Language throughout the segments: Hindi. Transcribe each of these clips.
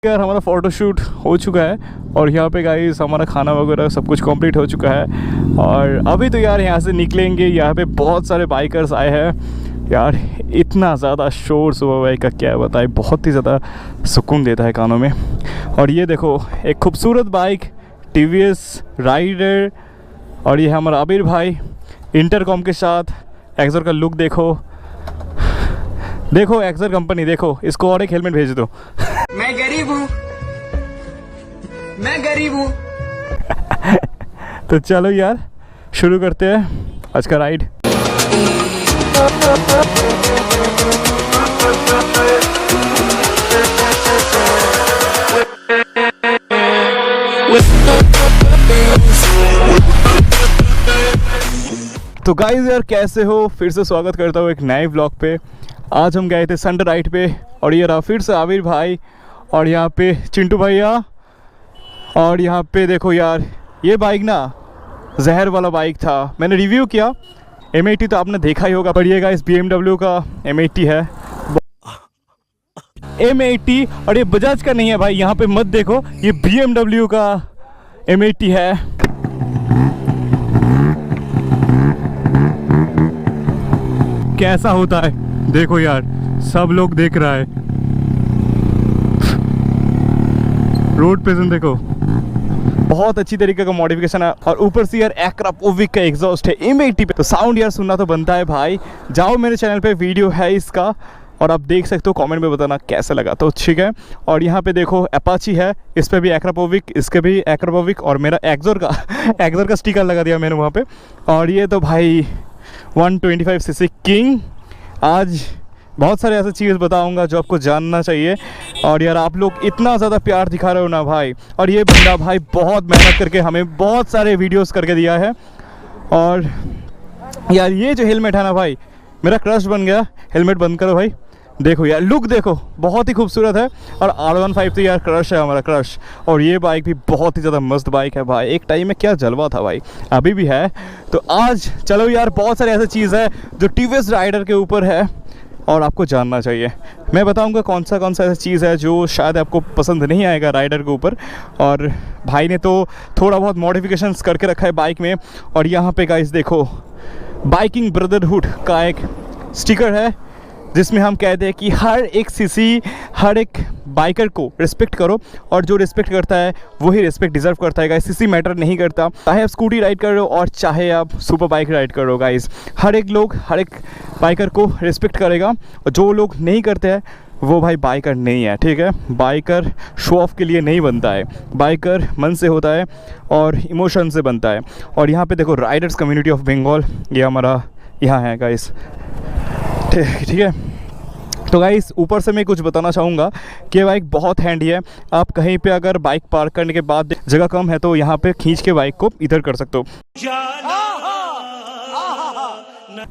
यार हमारा फ़ोटोशूट हो चुका है और यहाँ पे गाइस हमारा खाना वगैरह सब कुछ कंप्लीट हो चुका है। और अभी तो यार यहाँ से निकलेंगे। यहाँ पे बहुत सारे बाइकर्स आए हैं यार। इतना ज़्यादा शोर सुबह बाइक का क्या बताए, बहुत ही ज़्यादा सुकून देता है कानों में। और ये देखो एक खूबसूरत बाइक TVS राइडर, और ये हमारा आबिर भाई इंटरकॉम के साथ। एक्सर का लुक देखो, देखो एक्सर कंपनी देखो। इसको और एक हेलमेट भेज दो। मैं गरीब हूँ, मैं गरीब हूँ। तो चलो यार शुरू करते हैं आज का राइड। तो गाइस यार कैसे हो, फिर से स्वागत करता हूँ एक नए व्लॉग पे। आज हम गए थे संडे राइड पे और ये रहा फिर से आबिर भाई और यहाँ पे चिंटू भैया। और यहाँ पे देखो यार ये बाइक ना जहर वाला बाइक था, मैंने रिव्यू किया। M80 तो आपने देखा ही होगा, पर ये गाइस BMW का M80 है। M80 और ये बजाज का नहीं है भाई, यहाँ पे मत देखो, ये BMW का M80 है। कैसा होता है देखो यार, सब लोग देख रहा है। रोड प्रेजेंट देखो, बहुत अच्छी तरीके का मॉडिफिकेशन है। और ऊपर से यार एक्रापोविक का एग्जॉस्ट है M80 पे, तो साउंड यार सुनना तो बनता है भाई। जाओ मेरे चैनल पे वीडियो है इसका और आप देख सकते हो, कमेंट में बताना कैसा लगा। तो ठीक है। और यहाँ पे देखो अपाची है, इस पे भी एक्रापोविक, इसके भी एक्रापोविक, और मेरा एक्सर का स्टिकर लगा दिया मैंने वहाँ पे। और ये तो भाई 125cc किंग। आज बहुत सारे ऐसे चीज़ बताऊंगा जो आपको जानना चाहिए। और यार आप लोग इतना ज़्यादा प्यार दिखा रहे हो ना भाई। और ये बंदा भाई बहुत मेहनत करके हमें बहुत सारे वीडियोस करके दिया है। और यार ये जो हेलमेट है ना भाई, मेरा क्रश बन गया। हेलमेट बंद करो भाई, देखो यार लुक देखो, बहुत ही खूबसूरत है। और R15 तो यार क्रश है हमारा, क्रश। और ये बाइक भी बहुत ही ज़्यादा मस्त बाइक है भाई, एक टाइम में क्या जलवा था भाई, अभी भी है। तो आज चलो यार बहुत सारे ऐसे चीज़ है जो TVS राइडर के ऊपर है और आपको जानना चाहिए। मैं बताऊंगा कौन सा ऐसा चीज़ है जो शायद आपको पसंद नहीं आएगा राइडर के ऊपर। और भाई ने तो थोड़ा बहुत मॉडिफिकेशंस करके रखा है बाइक में। और यहाँ पे गाइस देखो बाइकिंग ब्रदरहुड का एक स्टिकर है, जिसमें हम कहते हैं कि हर एक सीसी, हर एक बाइकर को रिस्पेक्ट करो, और जो रिस्पेक्ट करता है वही रिस्पेक्ट डिजर्व करता है गाइस। सीसी मैटर नहीं करता, चाहे आप स्कूटी राइड कर रहे हो और चाहे आप सुपर बाइक राइड कर रहे हो गाइस। हर एक लोग हर एक बाइकर को रिस्पेक्ट करेगा, और जो लोग नहीं करते हैं वो भाई बाइकर नहीं है, ठीक है। बाइकर शो ऑफ के लिए नहीं बनता है, बाइकर मन से होता है और इमोशन से बनता है। और यहाँ पे देखो राइडर्स कम्युनिटी ऑफ बंगाल, ये हमारा यहाँ है गाइस, ठीक है। तो गाइस ऊपर से मैं कुछ बताना चाहूँगा कि बाइक बहुत हैंडी है। आप कहीं पे अगर बाइक पार्क करने के बाद जगह कम है तो यहाँ पे खींच के बाइक को इधर कर सकते हो।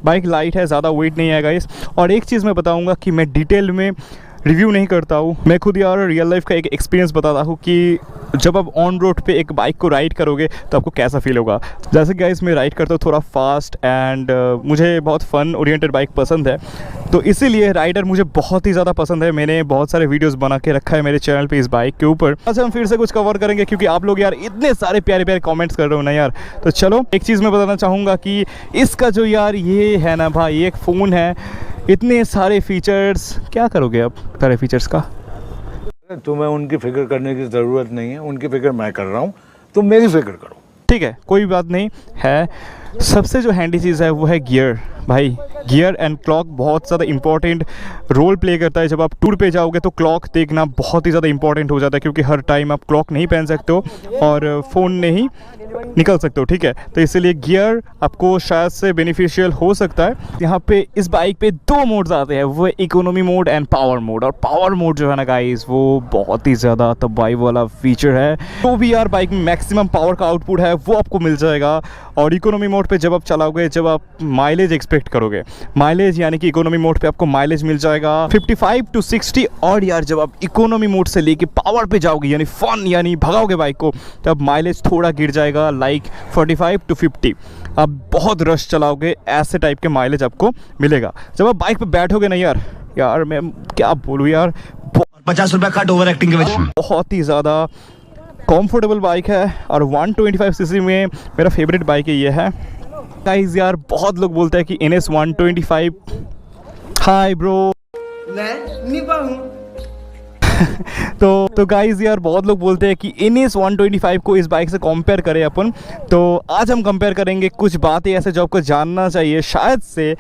बाइक लाइट है, ज़्यादा वेट नहीं है गाइस। और एक चीज़ मैं बताऊँगा कि मैं डिटेल में रिव्यू नहीं करता हूँ, मैं खुद यार रियल लाइफ का एक एक्सपीरियंस बताता हूँ कि जब आप ऑन रोड पे एक बाइक को राइड करोगे तो आपको कैसा फील होगा। जैसे गाइस मैं राइड करता हूँ थोड़ा फास्ट एंड मुझे बहुत फन ओरिएंटेड बाइक पसंद है, तो इसीलिए राइडर मुझे बहुत ही ज़्यादा पसंद है। मैंने बहुत सारे वीडियोस बना के रखा है मेरे चैनल पे इस बाइक के ऊपर। आज हम फिर से कुछ कवर करेंगे क्योंकि आप लोग यार इतने सारे प्यारे प्यारे कमेंट्स कर रहे हो ना यार। तो चलो एक चीज़ मैं बताना चाहूँगा कि इसका जो यार ये है ना भाई, एक फ़ोन है, इतने सारे फीचर्स, क्या करोगे आप सारे फीचर्स का? तुम्हें उनकी फिक्र करने की ज़रूरत नहीं है, उनकी फिक्र मैं कर रहा हूँ, तुम मेरी फिक्र करो, ठीक है, कोई बात नहीं है। सबसे जो हैंडी चीज़ है वो है गियर भाई। गियर एंड क्लॉक बहुत ज़्यादा इंपॉर्टेंट रोल प्ले करता है। जब आप टूर पे जाओगे तो क्लॉक देखना बहुत ही ज़्यादा इंपॉर्टेंट हो जाता है, क्योंकि हर टाइम आप क्लॉक नहीं पहन सकते हो और फ़ोन नहीं निकल सकते हो, ठीक है। तो इसीलिए गियर आपको शायद से बेनिफिशियल हो सकता है। यहाँ पे इस बाइक पे 2 मोड्स आते हैं, वो है economy mode and power mode. और पावर मोड जो है ना गाइस, वो बहुत ही ज़्यादा तबाही वाला फीचर है। तो भी यार बाइक में मैक्सिमम पावर का आउटपुट है वो आपको मिल जाएगा। और इकोनॉमी मोड पे जब आप चलाओगे, जब आप माइलेज एक्सपेक्ट करोगे, माइलेज यानी कि इकोनॉमी मोड पे आपको माइलेज मिल जाएगा 55 to 60। और यार जब आप इकोनॉमी मोड से लेके पावर पे जाओगे यानी फन यानी भगाओगे बाइक को, तब माइलेज थोड़ा गिर जाएगा, लाइक 45 to 50। आप बहुत रश चलाओगे ऐसे टाइप के माइलेज आपको मिलेगा। जब आप बाइक पे बैठोगे ना यार मैं क्या बोलूँ यार, 50 रुपया कट ओवर एक्टिंग के वजह। बहुत ही ज़्यादा कंफर्टेबल बाइक है और 125 सीसी में मेरा फेवरेट बाइक है ये है गाइस। यार बहुत लोग बोलते हैं कि NS 125 हाय ब्रो तो गाइस यार बहुत लोग बोलते हैं कि NS 125 को इस बाइक से कंपेयर करें अपन। तो आज हम कंपेयर करेंगे कुछ बातें ऐसे जो आपको जानना चाहिए शायद से,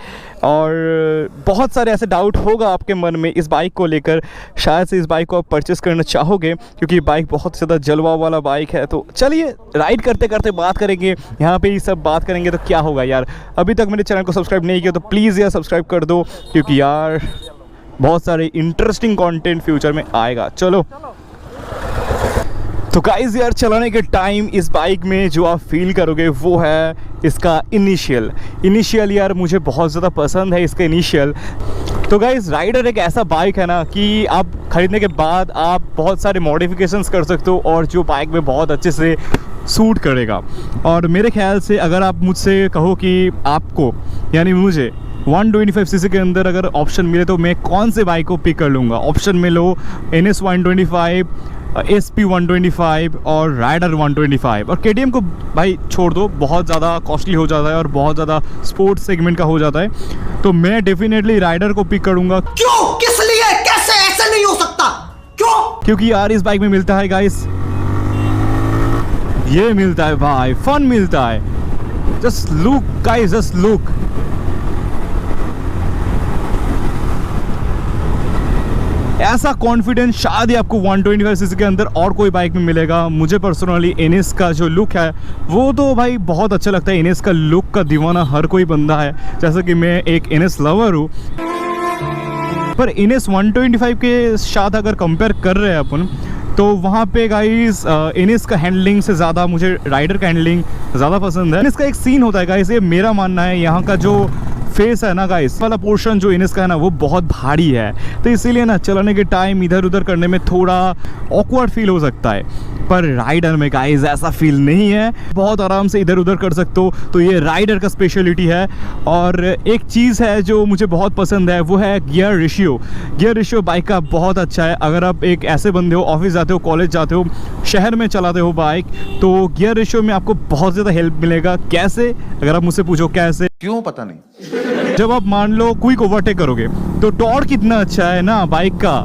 और बहुत सारे ऐसे डाउट होगा आपके मन में इस बाइक को लेकर। शायद से इस बाइक को आप परचेस करना चाहोगे क्योंकि बाइक बहुत ज़्यादा जलवा वाला बाइक है। तो चलिए राइड करते करते बात करेंगे, यहाँ पे ये सब बात करेंगे तो क्या होगा यार। अभी तक मेरे चैनल को सब्सक्राइब नहीं किया तो प्लीज़ यार सब्सक्राइब कर दो क्योंकि यार बहुत सारे इंटरेस्टिंग कंटेंट फ्यूचर में आएगा। चलो तो गाइस यार चलाने के टाइम इस बाइक में जो आप फील करोगे वो है इसका इनिशियल यार मुझे बहुत ज़्यादा पसंद है इसका इनिशियल। तो गाइस राइडर एक ऐसा बाइक है ना कि आप ख़रीदने के बाद आप बहुत सारे मॉडिफिकेशंस कर सकते हो और जो बाइक में बहुत अच्छे से सूट करेगा। और मेरे ख्याल से अगर आप मुझसे कहो कि आपको यानी मुझे 125 सीसी के अंदर अगर ऑप्शन मिले तो मैं कौन से बाइक को पिक कर लूँगा, ऑप्शन में लो NS 125, SP 125 और राइडर 125। और KTM को भाई छोड़ दो, बहुत ज़्यादा कॉस्टली हो जाता है और बहुत ज़्यादा स्पोर्ट्स सेगमेंट का हो जाता है। तो मैं डेफिनेटली राइडर को पिक करूँगा। क्यों, किस लिए, कैसे, ऐसा नहीं हो सकता, क्यों? क्योंकि यार इस बाइक में मिलता है गाइस, ये मिलता है भाई, फन मिलता है। Just look guys, just look. ऐसा कॉन्फिडेंस शायद ही आपको 125 सीसी के अंदर और कोई बाइक में मिलेगा। मुझे पर्सनली NS का जो लुक है वो तो भाई बहुत अच्छा लगता है। NS का लुक का दीवाना हर कोई बंदा है, जैसे कि मैं एक NS लवर हूँ। पर NS 125 के साथ अगर कंपेयर कर रहे हैं अपन तो वहाँ पे गाइस NS का हैंडलिंग से ज़्यादा मुझे राइडर का हैंडलिंग ज़्यादा पसंद है। NS का एक सीन होता है गाइस, ये मेरा मानना है, यहाँ का जो फेस है ना गाइस वाला पोर्शन जो NS का है ना वो बहुत भारी है, तो इसीलिए ना चलाने के टाइम इधर उधर करने में थोड़ा ऑकवर्ड फील हो सकता है। पर राइडर में गाइस ऐसा फील नहीं है, बहुत आराम से इधर उधर कर सकते हो। तो ये राइडर का स्पेशलिटी है। और एक चीज़ है जो मुझे बहुत पसंद है वो है गियर रेशियो बाइक का बहुत अच्छा है। अगर आप एक ऐसे बंदे हो, ऑफिस जाते हो, कॉलेज जाते हो, शहर में चलाते हो बाइक, तो गियर रेशियो में आपको बहुत ज़्यादा हेल्प मिलेगा। कैसे, अगर आप मुझसे पूछो कैसे, क्यों पता नहीं। जब आप मान लो क्विक ओवरटेक करोगे तो टॉर्क कितना अच्छा है ना बाइक का।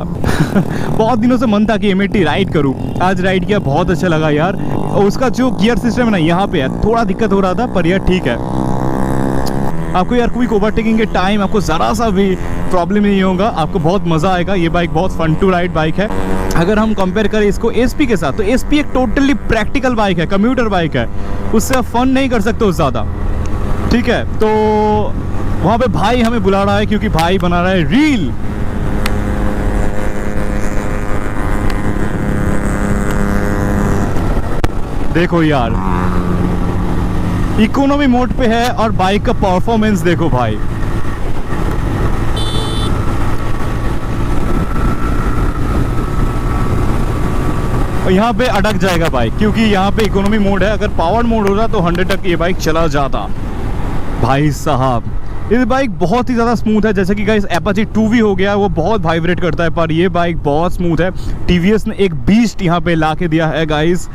बहुत दिनों से मन था कि M80 राइड करूं, आज राइड किया, बहुत अच्छा लगा यार। उसका जो गियर सिस्टम है ना यहाँ पे है थोड़ा दिक्कत हो रहा था, पर यार ठीक है। आपको यार क्विक ओवरटेकिंग के टाइम आपको ज़रा सा भी प्रॉब्लम नहीं होगा, आपको बहुत मज़ा आएगा। ये बाइक बहुत फन टू राइड बाइक है। अगर हम कंपेयर करें इसको SP के साथ तो SP एक टोटली प्रैक्टिकल बाइक है, कम्यूटर बाइक है, उससे आप फन नहीं कर सकते हो ज़्यादा, ठीक है। तो वहाँ पे भाई हमें बुला रहा है क्योंकि भाई बना रहा है रील। देखो यार इकोनॉमी मोड पे है और बाइक का परफॉर्मेंस देखो भाई। और यहाँ पे अटक जाएगा बाइक क्योंकि यहाँ पे इकोनॉमी मोड है। अगर पावर मोड होता तो 100 तक ये बाइक चला जाता। भाई साहब ये बाइक बहुत ही ज़्यादा स्मूथ है, जैसे कि गाइस Apache 2V हो गया, वो बहुत वाइब्रेट करता है, पर ये बाइक बहुत स्मूथ है। TVS ने एक बीस्ट यहाँ पे ला के दिया है गाइस।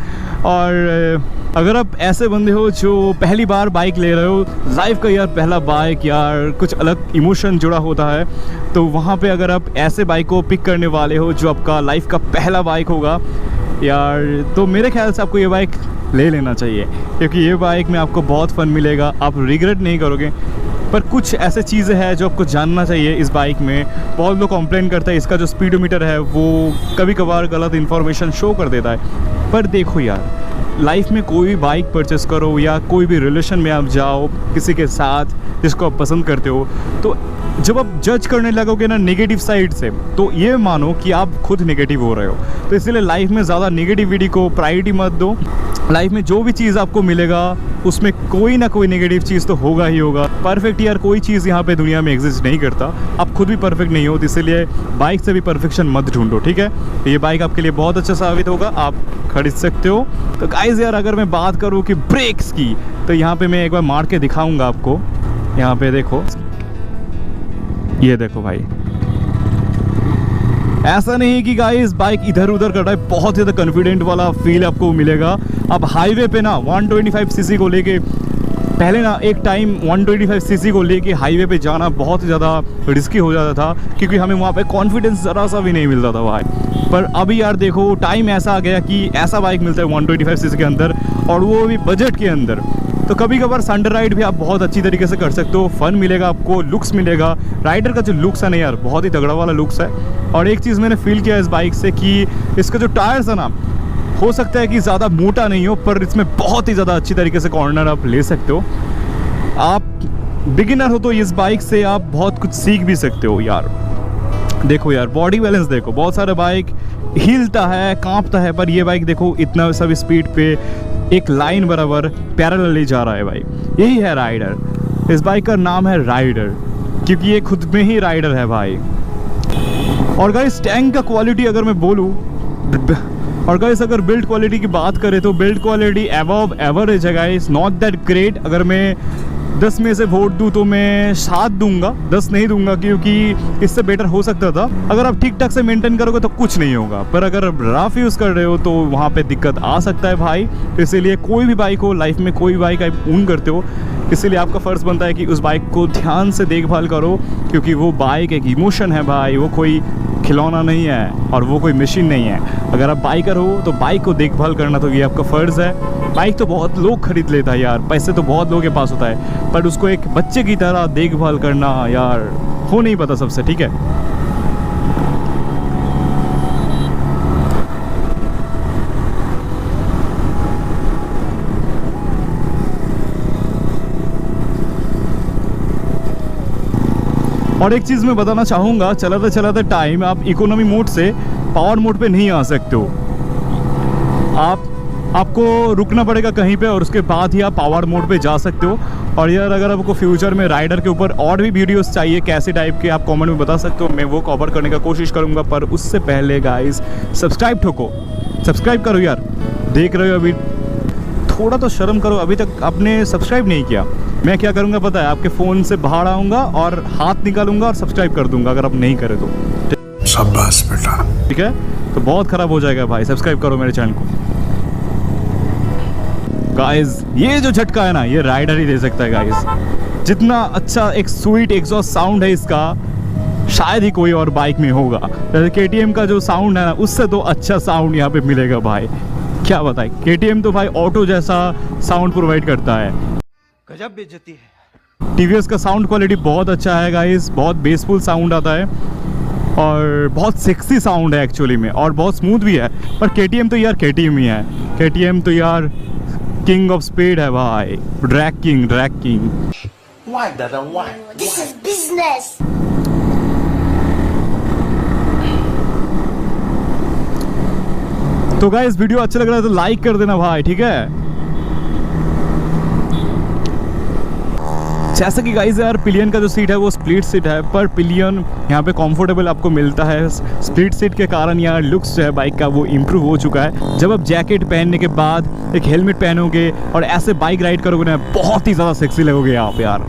और अगर आप ऐसे बंदे हो जो पहली बार बाइक ले रहे हो, लाइफ का यार पहला बाइक, यार कुछ अलग इमोशन जुड़ा होता है, तो वहाँ पे अगर आप ऐसे बाइक को पिक करने वाले हो जो आपका लाइफ का पहला बाइक होगा यार, तो मेरे ख्याल से आपको ये बाइक ले लेना चाहिए क्योंकि ये बाइक में आपको बहुत फन मिलेगा, आप रिग्रेट नहीं करोगे। पर कुछ ऐसे चीज़ें हैं जो आपको जानना चाहिए इस बाइक में। बहुत लोग कंप्लेन करते हैं इसका जो स्पीडोमीटर है वो कभी कभार गलत इन्फॉर्मेशन शो कर देता है। पर देखो यार, लाइफ में कोई भी बाइक परचेस करो या कोई भी रिलेशन में आप जाओ किसी के साथ जिसको आप पसंद करते हो, तो जब आप जज करने लगोगे ना नेगेटिव साइड से, तो ये मानो कि आप खुद नेगेटिव हो रहे हो। तो इसलिए लाइफ में ज़्यादा नेगेटिविटी को प्रायोरिटी मत दो। लाइफ में जो भी चीज़ आपको मिलेगा उसमें कोई ना कोई नेगेटिव चीज़ तो होगा ही होगा। परफेक्ट यार कोई चीज़ यहाँ पे दुनिया में एग्जिस्ट नहीं करता, आप खुद भी परफेक्ट नहीं हो, तो इसलिए बाइक से भी परफेक्शन मत ढूंढो, ठीक है। ये बाइक आपके लिए बहुत अच्छा साबित होगा, आप खरीद सकते हो। तो गाइस यार अगर मैं बात करूँ कि ब्रेक्स की, तो यहाँ पे मैं एक बार मार के दिखाऊंगा आपको। यहाँ पे देखो, ये देखो भाई, ऐसा नहीं कि गाइस बाइक इधर उधर कर रहा है, बहुत ज़्यादा कॉन्फिडेंट वाला फील आपको मिलेगा। अब हाईवे पे ना 125 सीसी को लेके, पहले ना एक टाइम 125 सीसी को लेके हाईवे पे जाना बहुत ज़्यादा रिस्की हो जाता था, क्योंकि हमें वहाँ पे कॉन्फिडेंस ज़रा सा भी नहीं मिलता था भाई। पर अभी यार देखो टाइम ऐसा आ गया कि ऐसा बाइक मिलता है 125 सीसी के अंदर, और वो भी बजट के अंदर। तो कभी कभार संडे राइड भी आप बहुत अच्छी तरीके से कर सकते हो, फन मिलेगा आपको, लुक्स मिलेगा। राइडर का जो लुक्स है ना यार, बहुत ही तगड़ा वाला लुक्स है। और एक चीज़ मैंने फील किया इस बाइक से कि इसका जो टायर्स है ना, हो सकता है कि ज़्यादा मोटा नहीं हो, पर इसमें बहुत ही ज़्यादा अच्छी तरीके से कॉर्नर आप ले सकते हो। आप बिगिनर हो तो इस बाइक से आप बहुत कुछ सीख भी सकते हो यार। देखो यार बॉडी बैलेंस देखो, बहुत सारे बाइक हिलता है, कांपता है, पर ये बाइक देखो इतना सब स्पीड पे एक लाइन बराबर पैरेलली जा रहा है भाई। यही है राइडर। इस बाइक का नाम है राइडर, क्योंकि ये खुद में ही राइडर है भाई। और गाइस टैंक का क्वालिटी अगर मैं बोलूँ, और गाइस अगर बिल्ड क्वालिटी की बात करें तो बिल्ड क्वालिटी अबव एवरेज है गाइस, नॉट दैट ग्रेट। अगर मैं 10 में से वोट दूँ तो मैं 7 दूंगा, 10 नहीं दूंगा, क्योंकि इससे बेटर हो सकता था। अगर आप ठीक ठाक से मेंटेन करोगे तो कुछ नहीं होगा, पर अगर रफ यूज़ कर रहे हो तो वहाँ पे दिक्कत आ सकता है भाई। तो इसीलिए कोई भी बाइक हो, लाइफ में कोई बाइक आप ओन करते हो, इसीलिए आपका फ़र्ज़ बनता है कि उस बाइक को ध्यान से देखभाल करो, क्योंकि वो बाइक एक इमोशन है भाई, वो कोई खिलौना नहीं है और वो कोई मशीन नहीं है। अगर आप बाइकर हो तो बाइक को देखभाल करना तो ये आपका फ़र्ज़ है। बाइक तो बहुत लोग खरीद लेता है यार, पैसे तो बहुत लोगों के पास होता है, पर उसको एक बच्चे की तरह देखभाल करना यार हो नहीं पता सबसे, ठीक है। और एक चीज़ मैं बताना चाहूँगा, चलाते चलाते टाइम आप इकोनॉमी मोड से पावर मोड पे नहीं आ सकते हो। आपको रुकना पड़ेगा कहीं पे, और उसके बाद ही आप पावर मोड पे जा सकते हो। और यार अगर आपको फ्यूचर में राइडर के ऊपर और भी वीडियोस चाहिए कैसे टाइप के, आप कमेंट में बता सकते हो, मैं वो कवर करने का कोशिश करूँगा। पर उससे पहले गाइस सब्सक्राइब ठोको, सब्सक्राइब करो यार। देख रहे हो अभी, थोड़ा तो शर्म करो, अभी तक आपने सब्सक्राइब नहीं किया। मैं क्या करूँगा पता है, आपके फ़ोन से बाहर आऊँगा और हाथ निकालूंगा और सब्सक्राइब कर दूंगा, अगर आप नहीं करें तो। शाबाश बेटा। ठीक है, तो बहुत ख़राब हो जाएगा भाई। सब्सक्राइब करो मेरे चैनल को गाइस। ये जो झटका है ना, ये राइडर ही दे सकता है गाइस। जितना अच्छा एक स्वीट एग्जॉस्ट साउंड है इसका, शायद ही कोई और बाइक में होगा। जैसे KTM का जो साउंड है ना, उससे तो अच्छा साउंड यहाँ पे मिलेगा भाई। क्या बताए, KTM तो भाई ऑटो जैसा साउंड प्रोवाइड करता है। गजब बेइज्जती है। TVS का साउंड क्वालिटी बहुत अच्छा है गाइस, बहुत बेसफुल साउंड आता है और बहुत सेक्सी साउंड है एक्चुअली में, और बहुत स्मूथ भी है। पर KTM तो यार KTM ही है। KTM तो यार किंग ऑफ स्पीड है भाई, drag king. Why, Dada? Why? This is business. तो गाइस वीडियो अच्छा लग रहा है तो लाइक कर देना भाई, ठीक है। जैसा कि गाइस यार पिलियन का जो सीट है वो स्प्लिट सीट है, पर पिलियन यहाँ पे कंफर्टेबल आपको मिलता है। स्प्लिट सीट के कारण यार लुक्स जो है बाइक का वो इम्प्रूव हो चुका है। जब आप जैकेट पहनने के बाद एक हेलमेट पहनोगे और ऐसे बाइक राइड करोगे ना, बहुत ही ज़्यादा सेक्सी लगोगे आप यार।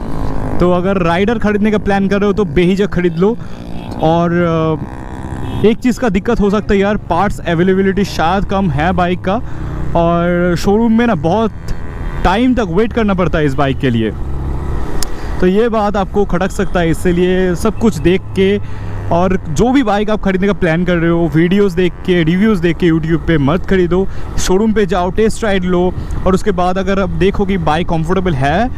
तो अगर राइडर खरीदने का प्लान कर रहे हो तो बेहिचक खरीद लो। और एक चीज़ का दिक्कत हो सकता है यार, पार्ट्स अवेलेबिलिटी शायद कम है बाइक का, और शोरूम में ना बहुत टाइम तक वेट करना पड़ता है इस बाइक के लिए। तो ये बात आपको खटक सकता है, इसलिए सब कुछ देख के, और जो भी बाइक आप खरीदने का प्लान कर रहे हो, वीडियोस देख के, रिव्यूज़ देख के यूट्यूब पे मत खरीदो। शोरूम पे जाओ, टेस्ट राइड लो, और उसके बाद अगर आप देखो कि बाइक कंफर्टेबल है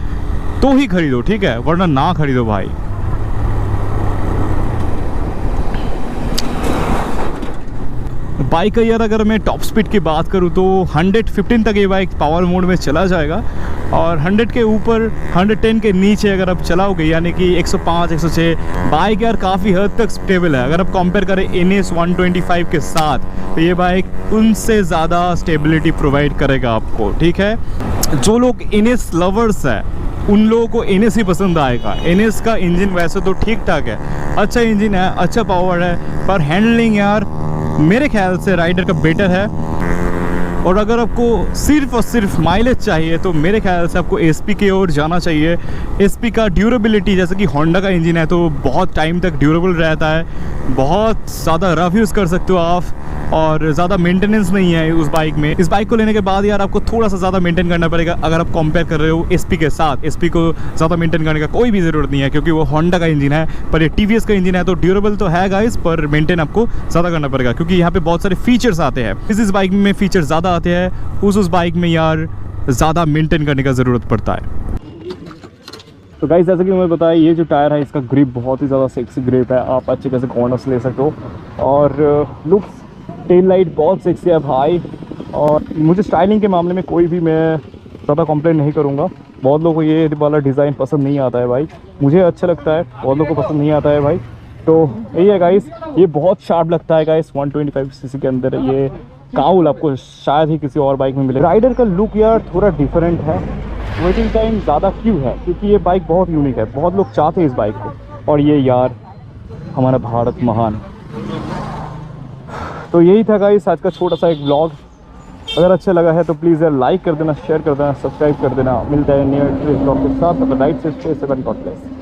तो ही खरीदो, ठीक है, वरना ना खरीदो भाई। बाइक का यार अगर मैं टॉप स्पीड की बात करूँ तो 115 तक ये बाइक पावर मोड में चला जाएगा, और 100 के ऊपर 110 के नीचे अगर आप चलाओगे, यानी कि 105 106, बाइक यार काफ़ी हद तक स्टेबल है। अगर आप कंपेयर करें NS 125 के साथ, तो ये बाइक उनसे ज़्यादा स्टेबिलिटी प्रोवाइड करेगा आपको, ठीक है। जो लोग NS लवर्स हैं उन लोगों को NS ही पसंद आएगा। NS का इंजन वैसे तो ठीक ठाक है, अच्छा इंजन है, अच्छा पावर है, पर हैंडलिंग यार मेरे ख्याल से राइडर का बेटर है। और अगर आपको सिर्फ और सिर्फ माइलेज चाहिए तो मेरे ख्याल से आपको SP की ओर जाना चाहिए। SP का ड्यूरेबिलिटी, जैसे कि होंडा का इंजन है तो बहुत टाइम तक ड्यूरेबल रहता है, बहुत ज़्यादा रफ यूज़ कर सकते हो आप, और ज़्यादा मेंटेनेंस नहीं है उस बाइक में। इस बाइक को लेने के बाद यार आपको थोड़ा सा ज़्यादा मेंटेन करना पड़ेगा अगर आप कंपेयर कर रहे हो एसपी के साथ। एसपी को ज़्यादा मेंटेन करने का कोई भी ज़रूरत नहीं है क्योंकि वो होंडा का इंजन है, पर ये टीवीएस का इंजन है, तो ड्यूरेबल तो है गाइस, पर मेंटेन आपको ज़्यादा करना पड़ेगा क्योंकि यहाँ पे बहुत सारे फीचर्स आते हैं। इस बाइक में फीचर ज़्यादा आते हैं, उस बाइक में यार ज़्यादा मेंटेन करने का ज़रूरत पड़ता है। तो गाइस जैसे कि मैं बताया, ये जो टायर है इसका ग्रिप बहुत ही ज़्यादा सेक्सी ग्रिप है, आप अच्छे खासे कॉर्नर्स ले सकते हो। और लुक्स, टेल लाइट बहुत सेक्सी है भाई। और मुझे स्टाइलिंग के मामले में कोई भी मैं ज़्यादा कंप्लेंट नहीं करूँगा। बहुत लोगों को ये वाला डिज़ाइन पसंद नहीं आता है भाई, मुझे अच्छा लगता है, बहुत लोगों को पसंद नहीं आता है भाई। तो यही है गाइस, ये बहुत शार्प लगता है गाइस 125 सीसी के अंदर। ये काउल आपको शायद ही किसी और बाइक में मिले। राइडर का लुक यार थोड़ा डिफरेंट है। वेटिंग टाइम ज़्यादा क्यों है? क्योंकि ये बाइक बहुत यूनिक है, बहुत लोग चाहते हैं इस बाइक को, और ये यार हमारा भारत महान। तो यही था गाइस आज का छोटा सा एक ब्लॉग। अगर अच्छा लगा है तो प्लीज़ यार लाइक कर देना, शेयर कर देना, सब्सक्राइब कर देना। मिलता है न्यू ब्लॉग के साथ। राइट से 7 गॉड ब्लेस।